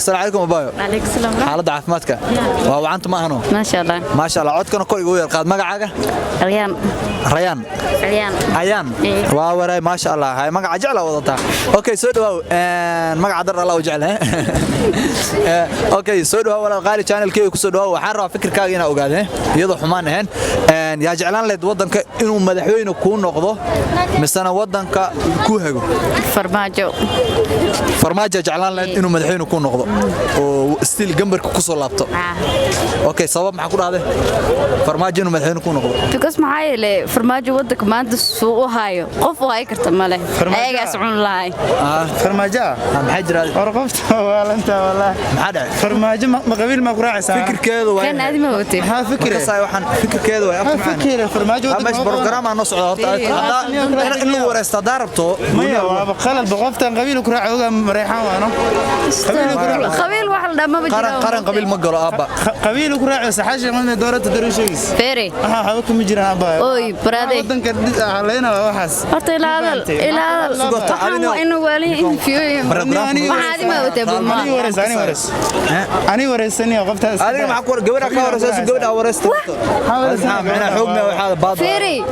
السلام عليكم أبايو. عليك السلام. حالة عافمتك. وأنت ما هنو. ما شاء الله. ما شاء الله عودكنا كل يقول قاد مقعة. ريان. ريان. ريان. عيان. وراي ما شاء الله هاي مقعة جعلة وضعتها. أوكي سودوا مقعة در الله وجعلها. أوكي سودوا ولا غالي كان الكي كسودوا وحرة فكر كاجينا وقاده يضح حمان هن يا جعلان لد وضنك إنه مدحوين يكون نقضه مثلا وضنك كوهجو. فرماجو. فرماجة جعلان لد إنه مدحوين يكون نقضه وستيل جنبك كسر لابتوب. أوكي صواب معقول هذا فرماجة إنه مدحوين يكون نقضه. تقص معاي اللي فرماجو وضك ما أنت السوق هايو قف هاي كرتمله. أيق أسمعون الله. فرماجة. محجر هذا. ورقفت ولا أنت ولا. محدا. فرماجة مقابل ما قراعي ساعة. فكر كذا. كان هذه موتي. ها فكرة. قصاي وحن فكر كذا ويا أخي معنا. فكرة فرماجة. مش برنامج عن نص عرض. هذا إنه ورث ضربته. مية وبخلل بغفت قبيل وكراعي وقام ريحان وأنا. قبيل واحد ما بجرا. قرن قبيل مقرأ أبا. قبيل وكراعي سحاجة من دورة تدريشيس. فيري. حاولكم مجرى أبا. أوي برادي. ودن كده علينا وحس. أرتي إلى إنه والي فيه. ما هذه ما بتبغى. أنا ورثني وقفت. أنا معك قبل أكورس قبل أورست. معنا حقنا وهذا بعض. فيري.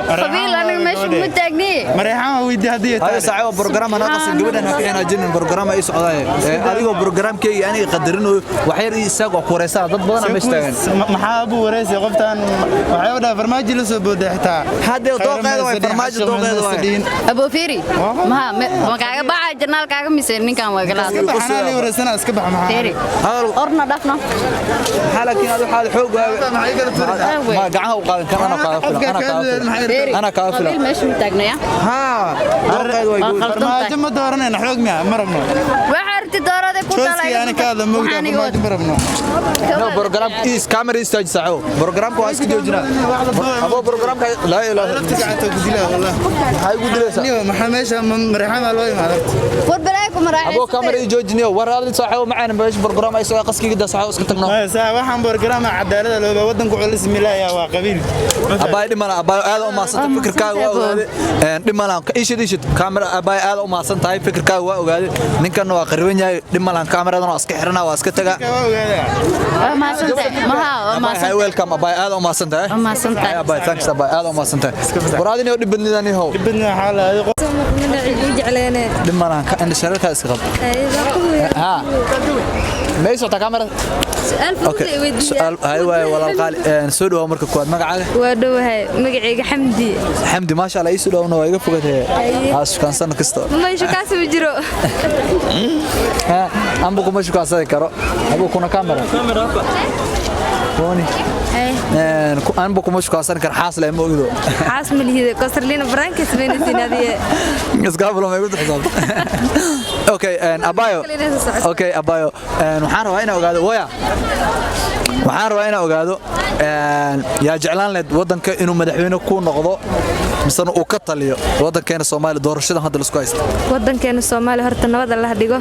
قبيل أنا مش متأكد. مريحان ويدي هدية. هذا ساعة برنامج أنا قصدي قبل أنا كنا جن برنامج أي سعودية. هذا هو برنامج كي يعني يقدرونه وحير يساق وكورسات ضد بدنا مشتغل. محابو ورث وقفت أنا وحيودا برماج لسه بده هذا طاقة واي برنامج طاقة واي. أبو فيري. ما كاغا بعد جنال كاغا مسيرني كان وقلاس. أنا اللي ورثنا أسكبح معاه. فيري. أرنا دفنا. حالك هذا حال حوق. ما قاعد وقال كم أنا قافل. أنا قافل. قبيل مش متأكد يا. ها. طاقة واي. برماج ما دورنا نحوق مياه مربنا. وحرت دورة ده كوتا لا. يعني كذا موجود برماج مربنا. برنامج إيش كاميرا يستاج ساعة. برنامج كواس كده جنا. أبو برنامج لا لا. والله. هاي قدرة. نيو محمش مريحان الوي ما عرفت. فوربلاكم راعي. أبو كاميرا يجوج نيو ورا اللي صاحوا معنا باش برنامج يسوي قصكي قد صاحوا اسكت لنا. ساعة واحد برنامج عدالة لو ودن كل اسم الله يا وقبيل. أباي دي مالا أباي هذا ما صنت فكر كاوا دي مالا إيش كاميرا أباي هذا ما صنت هاي فكر كاوا وقال نكن وقربين جاي دي مالا كاميرا ده ناسك حرنا واسك تجا. ما صنت ما صنت. هاي ويلكم أباي هذا ما صنت هاي. ما صنت. أباي ثانكس أباي هذا ما صنت. ورادي نيو دبني ذاني هو. دبني حالة. من عيد علينا. دي مالا عند شركة اسكت. ها. ما يسوى كاميرا. سؤال أيوة ولا قال سود وعمرك كواد ما قاعد. ودوها مقعي حمدي. حمدي ما شاء الله يسود وأنا واقف فوقته. هاش كان سنة كستو. ما يشكاس بجرو. ها أم بكم مش كاسة كرو. أبو كنا كاميرا. كوني. أنا بكم مش كاسة كر حاصل هم وجدوا. حاصل اللي هذا كسر لنا فرانك سبين السنة دي. بس قبل ما يقول حساب. أوكي أبايو. أوكي أبايو. نحن وين وقعدوا ويا. waxaan rabaa inaan ogaado yaa jeclaan leed wadanka inuu madaxweyne ku noqdo mise uu ka taliyo wadankeena Soomaaliya doorashada hadda la isku haysto wadankeena Soomaaliya horta nabad Allah dhigo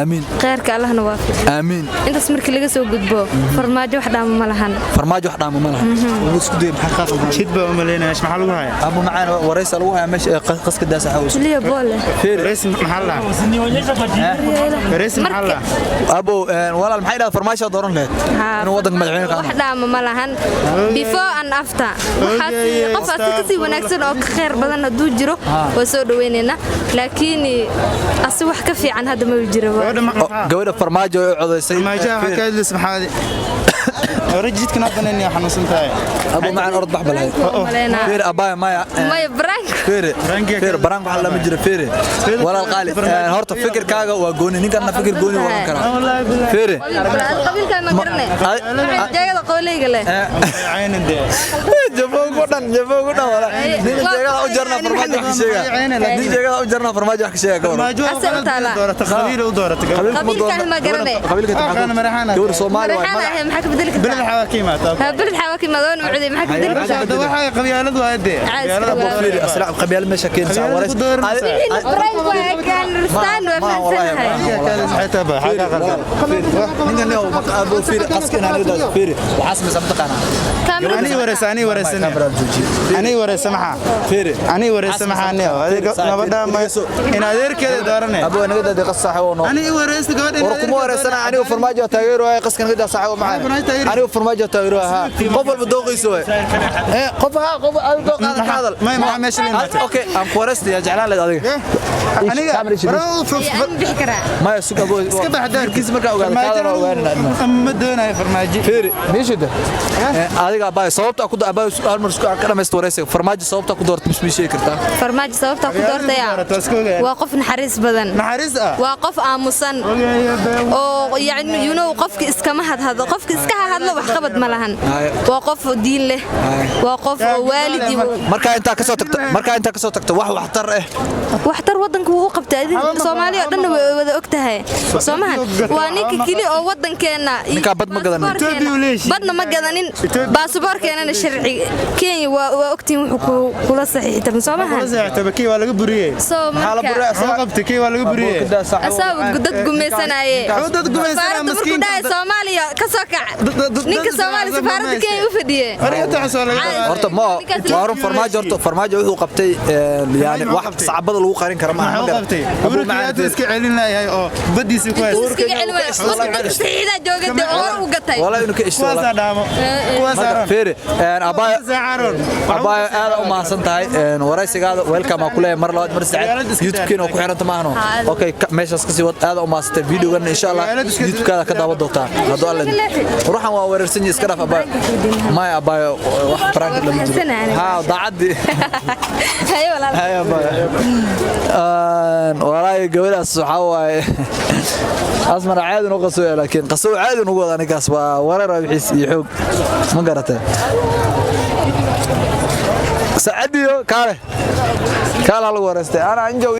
amiin khayrka Allahna waafiq amiin intaas markii laga soo gudbo farmaajo wax dhaamo ma lahan isku day maxaa qaad shidba uma leenahay maxaa lagu hayaa abu macaan waraysi lagu hayaa meesha qaska daas xaws liya boole waraysi maxaa la waraysi maxaa la abu walaal maxay dhaad farmaajo dooran leed inuu wadanka madaxweyne ka wax dhaamo ma lahan before and after waxa qof asii wanaagsan oo ka khayr badan haduu jiro oo soo dhaweynayna laakiin asi wax ka fiican hadda ma jiro gabadha farmaajo oo codeysay farmaajo waxa ka hadlis maxaadi ورجيت كنا بنني حنوسن تاعي ابو معن ارض بحبل هاي فير ابايا مايا برانك فير برانك waxa la ma jiro فير ولا القالي horta fikir kaaga waa gooni ninkan fikir gooni waa kara فير qabilka ma garanay jeegada qowleyga leh عين دي جبو قدن wala nin jeegada u jarna farmaajo wax sheega nin jeegada u jarna farmaajo wax sheega farmaajo doorata qabiil u doorata qabilka ma garanay qabiilka ma marahana dowr Soomaali waa maxaa ka bedelka بلد حواكيمات بلد حواكيمات وانا معدي معك بدل هذا واحد قبيلة وهدي قبيلة أسرع قبيلة مش كين ساورس كان رستان كان حتى حاجة غلط من اليوم أبو فير أسكن على ده فير وحسب سمتك أنا أنا ورث wareysana ani wareysamaha fiiri ani wareysamaha adiga nabada ma in adeerkeeda daarane abo naga dad qasax oo no ani wareysta gabadha warkuma wareysana ani farmaajo taageero ay qaskan gada sax oo macaan ani farmaajo taageero ha qof walba dooqiiso qof aad dooqada ka hadal ma meesha leeyahay okay aan wareysta ya jeclaan leed adiga aniga ما يسوق ابو iska baxdaan kiis marka ogaado ma doonayo farmaajo fiiri meeshida adiga baa sababta ku dabaa su'aal mar isku ka dhamaysto wareysiga farmaajo sababta ku doortay mismiishay kartaa farmaajo sababta ku doortaya waa qof naxariis badan naxariis ah waa qof aamusan oo yani qofka iska ma hadhado qofka iska hadlo wax qabad ma lahan waa qof diin leh waa qof waalidi marka inta ka soo tagto wax tar waxtar wadanka uu qabtay Soomaaliya dhan wada ogtahay Soomahan waa ninka kali oo wadankeena ninka bad ma gadanin badna ma gadanin baasaboorkeena sharci Kenya waa ogtiin wuxuu kula saxiixtay Soomahan kula saxiixtay kii waa laga buriyay Soomaaliya qabtay kii waa laga buriyay asaab dad gumeysanaayay dad gumeysanaayay miskiin Soomaaliya ka soo kac ninka Soomaaliya safaarada Kenya u fadhiyay horta ma waa farmaajo wuxuu qabtay yani wax sacabada lagu qarin karo ma qabtay burkiyaad iska celin lahayd oo badiisi ku haysto iska celin waayay saxiida joogada oo u gatay wala inuu ka ishto kuwaas dhaamo kuwaas aaran fiiri abaya aad u maasan tahay waraysigaada welcome ku leeyahay mar labaad mar saacad youtube-keena ku xiranta maahno okay meeshaas ka sii wad aad u maasantay video-gan insha Allah youtube-kaada ka daawan doontaa hadoo alla ruuxan waa weerarsan iska dhaaf abaya wax prank la jiro ha daacadi hayo walaal gabadhaas waxa waaye asmar caadi inuu qaso laakiin qaso caadi inuu wada ninkaas waa wareer wixii iyo xoog ma garatay saacadiyo kaale lagu wareystay ana anjo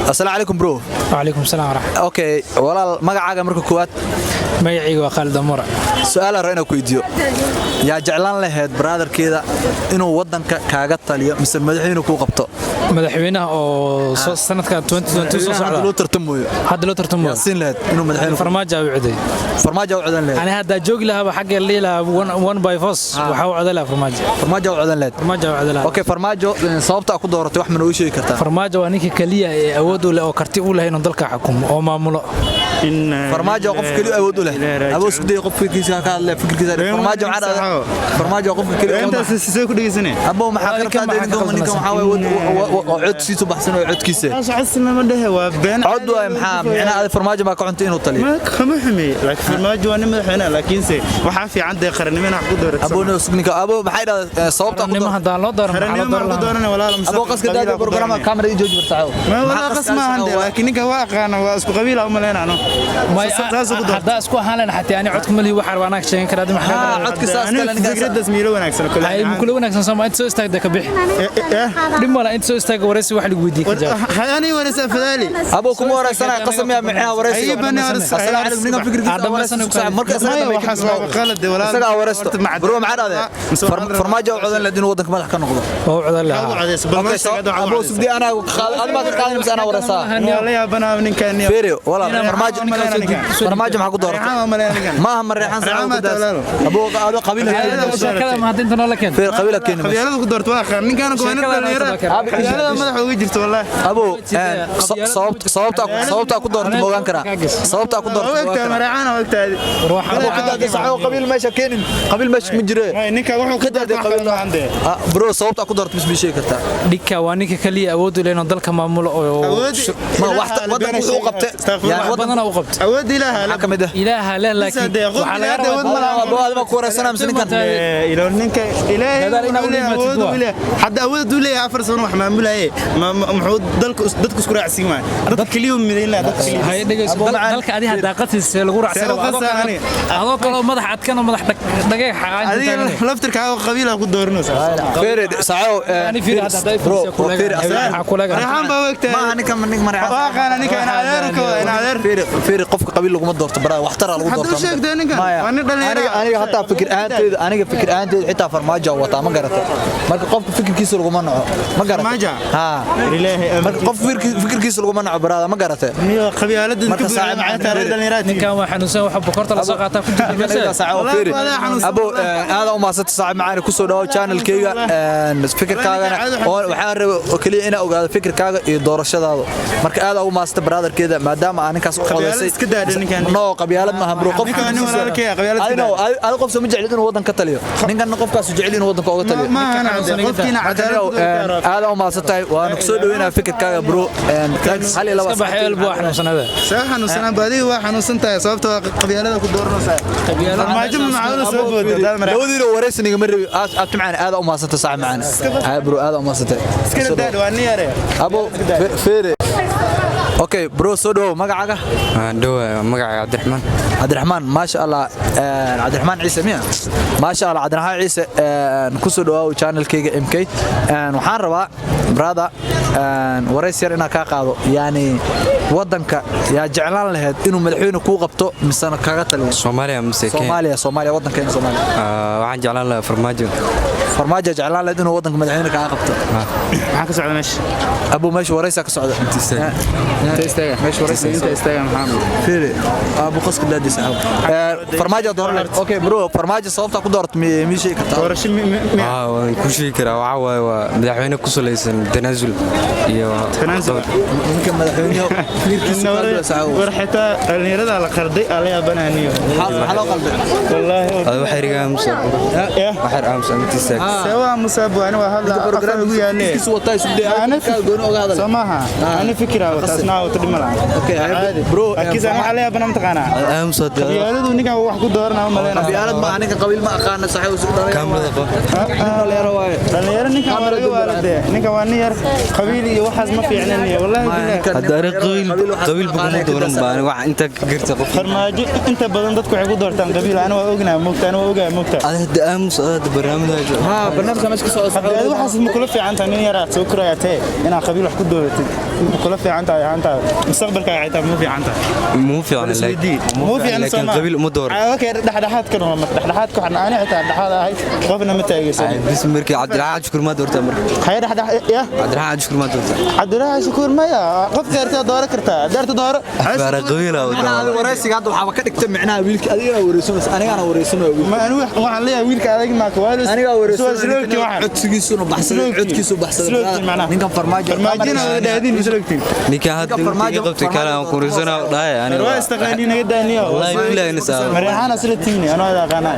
السلام عليكم برو وعليكم السلام ورحمة الله اوكي والله magacaaga marka koowaad magacayga waa Khalid Amura su'aal rayna ku weydiyo yaa jeclaan lahayd brotherkeeda inuu wadanka kaaga taliyo mise madaxweynuhu ku qabto madaxweynaha oo sanadka 2022 soo socda hadda loo tartamo siin lahayd inuu madaxweynuhu farmaajo u ciday ani hadda joogi lahaa xagga leela one by force waxa uu ciday farmaajo u cidan lahayd okay farmaajo sababta ku dooratay wax ma noo sheegi kartaa farmaajo waa ninka kaliya ee awood u leh oo karti u leh inuu dalka xukumo oo maamulo farmaajo qof kaliya awood u leh awood isku day qof fikirkiisa ka hadlay fikirkiisa farmaajo qof kaliya inta si ku dhigaysanay abo maxaa ka qaaday ninka waxa way codkiisu baxsan oo codkiisa codkiisa ma dhahe waa been cod waa maxaa macnaha farmaajo ma ka cunto inuu taliyo ma kama xumay laakiin farmaajo waa nin madaxweyne laakiin se waxa fiican day qarannimada wax ku dooratay abo no sugninka abo maxay dhahdaa sababta ku dooran loo dooran walaal abo qaska daad barnaamijka kamera jooji bartaaco ma wala qasma hande laakiin ninka waa aqaan waa isku qabiil ama leenano hadda isku ahaan xataa ani codka mali waxa wanaag sheegan karaa maxaa codka saas kale ninka fikradas miilo wanaagsan kale ay kula wanaagsan soo inta soo istaagda ka bixi dhimala inta soo istaag waraysi wax lagu weydiin ka jawaab hayani waraysi fadaali abo kuma waraysana qasam ya maxaa waraysi asala alaykum ninka fikirkiisa waraysi marka qalad walaal isaga waraysto bro maxaa dhahday farmaajo u codan ladin wadanka madax ka noqdo oo codan lahaa abo sugdi ana adma ka qaadan mis ana waraysa wala ya banaa ninkan fiiri wala farmaajo maxaa ku dooratay ma aha mareexan abo qaado qabiilka ma hadda inta noo la keen fiir qabiilka qabiilada ku doorto waa qaan ninkan qabiilada madax uga jirto wallahi abo sababta ku dooratay moogan kara sababta ku doortay waa mareexan waqtaadi ruuxa ka daaday saxo qabiil meesha keenin qabiil meesha ma jire ninka wuxuu ka daaday qabiil hande bro sababta ku doortay mis sheegi kartaa dhika waa ninka kaliya awood u leh inuu dalka maamulo oo ma wax wadan wuxuu qabtay yani wadana uu qabtay awood ilaaha leh laakiin waxa laga rabaa awood ma ku wareysana mis ninkan ilaahay hadda awood u leeyahay 4 sano wax maamulay muxuu dadku isku raacsiin waay dad kaliya mideen la dadka kaliya hay dhageyso dalka adiga daaqadiisa lagu raacsan adoo kale madax adkan madax dhagay adiga laftirkaaga qabiil ku dooranaysa feered saaco ani fiir hadda reexan baa waqti ma ninka marexan waa qana ninka in adeer fiiri qofka qabiil lagu ma doorto barada waxtar lagu doorto hadduu sheegtay ninkan waa nin dhalinyaro aniga hatta fikir ahaanteed xitaa farmaajo wata ma garata marka qofka fikirkiisa lagu ma naco ma garata farmaajo ha ilaahi marka qof fikirkiisa lagu ma naco barada ma garata niyo qabyaalada ka buuxda macnaha dhalinyarada ninkan waa xanuunsan waxa boqorta la soo qaataa ku jirta abo aad u maasata saaxiib macaan ku soo dhaw channelkayga fikirkaagana waxaan rabaa kaliya inaan ogaado fikirkaaga iyo doorashadaada marka aad ugu maasata brotherkeeda maadaama aan ninkaas u qodaysay iska daadin ninkan no qabyaalad ma habro qof ninkan nin walaalkay qabyaalad aad qof soo ma jeclid inuu wadan ka taliyo ninkan qofkaas jecel inuu wadanka uga taliyo ma ana qofkiina cadaalad aad u maasatay waan ku soo dhaweynaa fikirkaaga bro thanks hal ila iska baxay elbo xanuunsanada xanuunsanaa baadiga waa xanuunsantahay sababtoo qabyaalada ku dooranaysaa farmaajo macawda soo booda lawadiina wareysniga ma rabi aad macaan aad u maasatay saaxiib macaan bro aad u maasatay iska daad waa nin yare abo feere okay bro soo dhaw magacaaga dhaw magacaaga Cabdiraxmaan ما شاء الله عبد الرحمن عيسى ميا ما شاء الله عبد الرحمن عيسى كسو دواو channel كيغا ام كي waxaan rabaa brada wareys yar inaa ka qaado yani wadanka yaa jeclaan lahayd inuu madaxweyne ku qabto misana kaga taliyo Soomaaliya wadankeena Soomaaliya waxaan jeclaan lahaa farmaajo jeclaan lahayd inuu wadanka madaxweyne kaga qabto maxaa ka socda meesha ابو ماشي وريسك صعد انت استاجا ماشي وريسك انت استاجا محمد فيري ابو قسك دادي صاحب فرماجه دور لك اوكي برو فرماجه صوبتا ku doorto miishay ka tahay doorasho waan ku sheegi karaa waxa waaye waa madaxweyne ku salaysan tanaasul iyo ninka madaxweyne fiirkiisa war xitaa dhalinyarada la qarday ala yaabanaaniyo halo qalbi wallahi waxa rigaamsa waxa raamsa intiisa sawa musaabu ana waa hadla program ugu yaale kiisu watay subday ana goon oga hadal samaha ana fikira taasnaa oo tidmala okay bro kiisa ana ala yaabana mataqana aamsa qabyaaladu ninka wax ku dooranaa ma leena qabyaalad ma aniga qabiil ma aqaan saxay u soo kaamada dhalinyaro ninka waa laga waalade ninka waa nin yar qabiil iyo waxaas ma fiicnaniyo wallahi billahi hadara qabiil bugu dooran baan wax inta girta qof farmaajo inta badan dadku waxay ku doortaan qabiil ana waa ognahay moogtaa ada aamus barnaamijka barnaamijka meesha soo socda waxaas ma kula fiican tahay nin yar soo korayatay ina qabiil wax ku dooratid kula fiican tahay anta mustaqbalka ay tahay muu fiican laakiin qabiil uma door okay dhaxdhaxaad ka noo dhaxdhaxaad ku xanaani xitaa dhaxaad ahay qofna ma taagaysan bis markii Cabdiraxmaan Shukur ma doorta markii hay dhaxdhax ya Cabdiraxmaan Shukur ma doorta Cabdiraxmaan Shukur ma ya qof gaarta dooro kartaa daarta dooro bara qabiila wada wareysiga hadda waxa ka dhigtay macnaha wiilka adiga wareysanays anigana wareysanayo ma anu waxaan leeyahay wiilka adag ma ka waalis aniga wareysanayo codsigiisuna baxsan codkiisu baxsan ninkan farmaajina daadin isloogtiin ninka hadda qabtay kala aan kurisana dhaay aniga waa istaqaani naga daaniyo wallahi billahi nisa marixana isloogtiin ana wada qana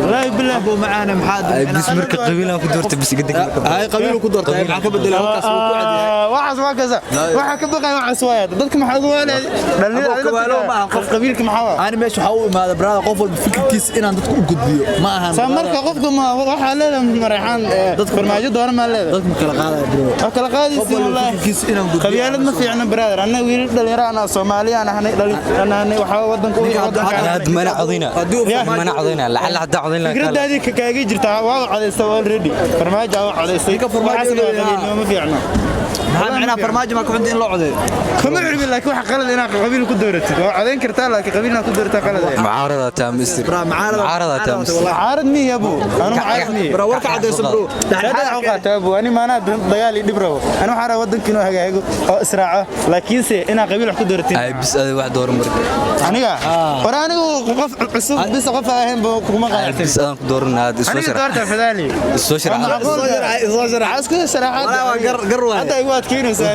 wallahi billahi ابو معانا محاد bis marka qabiilan ku doortay bis gadig هاي قبيله ku doortay maxaa ka bedela halkaas uu ku cadiyay waxaas waa kaza waxa ka baqay waxaas waa dadka maxaa waalay dhalinyarada ma qof qabiilka maxaa aan meesha waxa uu imaada brada qof walba fikirkiisa inaan dadku u gudbiyo ma ahan marka qofka ma waxa leedahay marixan dadka farmaajo dooran ma leedahay dadka kala qaadaya bro kala qaadaysi wallahi fikirkiisa inaan gudbiyo qabyaalad ma fiicna brother anna wiil dhalinyaro ana Soomaaliya ana waxa wadanka mana codina lacala hada codina fikradaadi ka kaagi jirta waa codaysta already farmaajo waa codaysta ka farmaajo ma fiicna macna farmaajo ma ku xunta in loo codeeyo kama xirmi laakiin waxa qalad inaa qabiil ku dooratid waa codeyn kartaa laakiin qabiilna ku doortaa qalad mucaarada taamisir mucaarada taamisir mucaarad mi yabo anu mucaarad mi bro warka cadeyso bro dhaxda u qaata buu ani maana dagaal ii dhibro anu waxaan wadankiina hagaago oo israaco laakiin se inaa qabiil wax ku dooratid ay bis aad wax door marka aniga war anigu qof cusub bis qof ahayn buu kuma qaatay bis aan ku dooranaa isoo sharax doorta fadaali isoo sharax isku sharaxaad gar waa hadda iwaad keenaysaa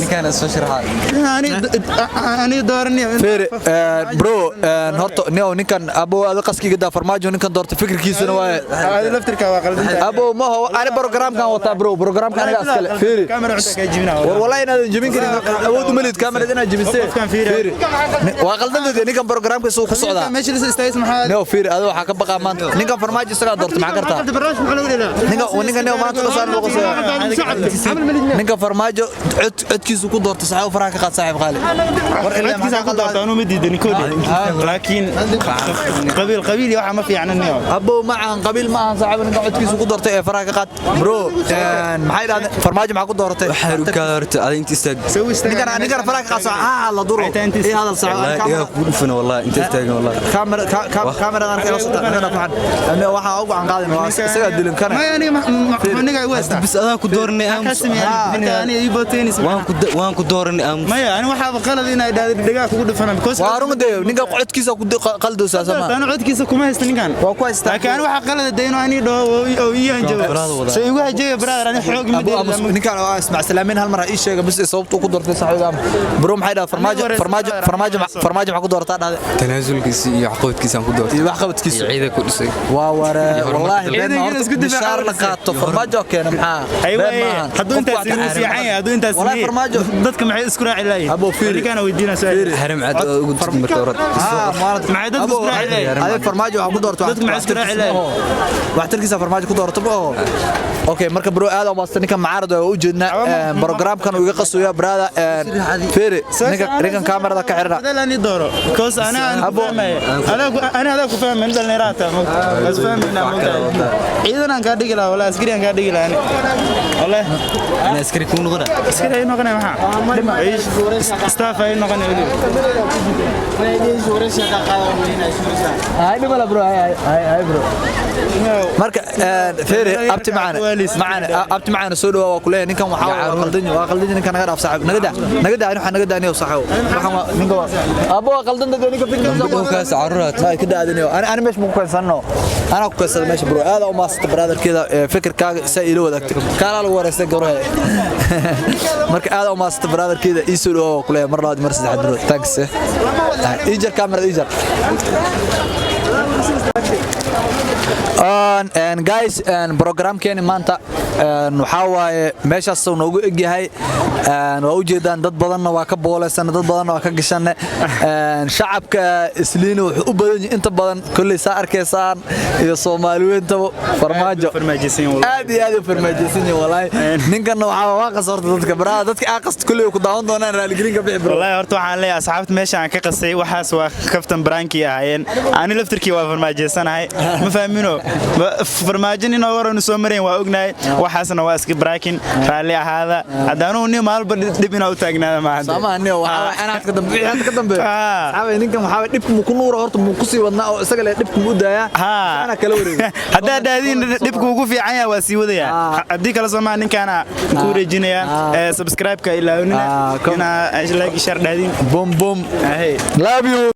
ninkaana soo sharaxaa ani doorani feere bro horta ninkan abo aad qaskiga da farmaajo ninkan doorta fikirkiisuna waa aad laftirka waa qaldan abo ma ho ani programkan wata bro programkan aniga askale feere kamera cunta ka jibina war wallahi inaad jibin karin awood malid kamera inaad jibisay feere waa qaldan ninkan programka soo ku socda meesha la istaagay maxaa no feere aad waxa ka baqa maanta ninkan farmaajo isaga doorta maxaa kartaa ninkan maanta la saaran ninka farmaajo codkiisu ku doortay saxaab faraha ka qaad saaxiib qaali codkiisa ku doortay anuu ma diidan koodi laakiin qabiil waxa ma fiicnaniyo abo macaan qabiil ma ahan saaxiib ninka codkiisu ku doortay ee faraha ka qaad bro maxay dhahdeen farmaajo maxaa ku dooratay xaruka horta adinta istaag ninka faraha ka qaad la duro ee hadal saaxiib iga ku dhufana wallahi inta istaagan wallahi kamera aan kala soo taagna waxa ugu aan qaadin waa isaga dilin kana ma aniga wasta bis adaa ku dooranay waan ku dooranay maya ani waxa qalad inay dhagaa kugu dhufana because waa runtii ninka codkiisa ku qaldoosa sama ana codkiisa kuma haysta ninkan waa ku haysta laakiin waxa qalad deeyno ani oo iyaan jawaab soo igu hajeeyo brother ani xoog ma deeyno ninkan waa ismac salaamin hal mar ii sheega bis sababtu ku doortay saaxiibam bro maxay dhahay farmaajo maxaa ku doortaa dhahday tanaasulkiisa iyo waxqabadkiisa aan ku doortay iyo waxqabadkiisa ciida ku dhisay waa wara wallahi been horta bishaar la qaato farmaajo keena maxaa haduu intaas wallahi farmaajo dadka maxay isku raaci laayeen abo fiiri kana weydiina su'aal haram cad ugu marka hore maxay dadku isku raaci laayeen ay farmaajo waxa ku doorto dadka maxay isku raaci laayeen waxtarkiisa farmaajo ku doorto okay marka bro aad oo ninka macaarad oo u jeedna programkan uu iga qasooya brada fiiri ninka kamerada ka xirna dadalani dooro because ana hada ku fahmay dhallinyarada mas fahmayna ciidan aan ka dhigi lahaa wala askari aan ka dhigi lahaa wala ana askari ku noqda askari ay noqonay waxa staff ay noqonay ay dhibala bro ay bro marka fiiri abti macana soo dhawa waa kuleeyahay ninkan waxa waa qaldan ninkan naga dhaaf saaxiib naga daa naga daaniyo saaxiib waxaan ninka abo qaldan dadka ninka kaas carurat ma ka daadinayo ana meesh ma ku kaysano ana ku kaysado meesh bro aad oo maasta brotherkeeda fikirkaaga isa ilo wadaagtay kala lagu wareystay gabadha marka aad oo maasta brotherkeeda ii soo dhawa kuleeyahay mar labaad mar saddexaad bro thanks ijar camera ijar and guys programkeeni maanta waxa waaye meeshaas uu noogu egyahay waa u jeedaan dad badanna waa ka booleysan dad badanna waa ka gashan shacabka isliina wuxuu u badan yahay inta badan kulli saa arkaysaan iyo Soomaaliyeenta farmaajo aad iyo aad u farmaajisan wallahi ninkan waxa waa qasarta dadka barada dadka aan qast kulli ku daawan doonaan raali gelin ka bixi bro wallahi horta waxaan leeyahay asxaabta meesha aan ka qasay waxaas waa kaftan branki ahaayeen aan laftirkii waa farmaajisanahay ma fahmino farmaajin inoo waran soo mareen waa ognahay waxaasna waa iska braakin raali ahaada hadaanu nin maalba dib inaa u taagnaada ma hadda samaaniyo waxa ana ka dambe saxaabay ninkan waxa dibku ku nuuro horta mu ku sii wadnaa oo isaga le dibku u daaya ana kala wareeg hadaa daadin dibku ugu fiican yahay waa sii wadaya hadii kala soo ma ninkana ku wareejinaya subscribe ka ilaawina ina like share daadin bom love you